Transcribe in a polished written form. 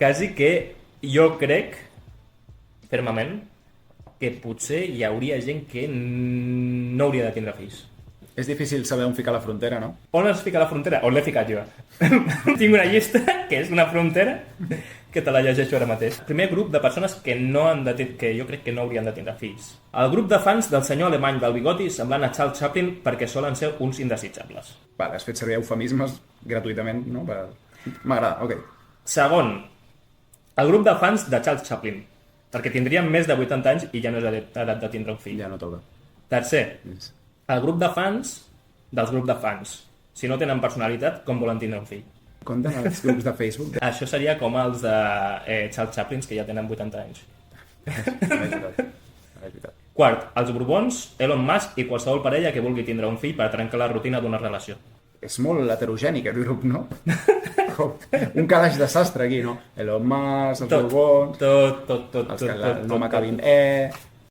quasi que jo crec, fermament, que potser hi hauria gent que no hauria de tindre fills. És difícil saber on ficar la frontera, no? On es fica la frontera? On l'he ficat jo? Tinc una llista que és una frontera que te la llegeixo ara mateix. Primer grup de persones que no han de que jo crec que no haurien de tindre fills. El grup de fans del senyor alemany del bigoti semblant a Charles Chaplin perquè solen ser uns indesitjables. Vale, has fet servir eufemismes gratuïtament, no? M'agrada, ok. Segon, el grup de fans de Charles Chaplin, perquè tindrien més de 80 anys i ja no és edat de tindre un fill. Ja no toca. Tercer, el grup de fans dels grups de fans. Si no tenen personalitat, com volen tindre un fill? Compten els grups de Facebook? Això seria com els de Charles Chaplin, que ja tenen 80 anys. Quart, els Borbons, Elon Musk i qualsevol parella que vulgui tindre un fill per trencar la rutina d'una relació. És molt heterogènic, el grup, no? Un calaix de sastre aquí, no? Elon Musk, els Borbons... Tot. Els que el nom acabin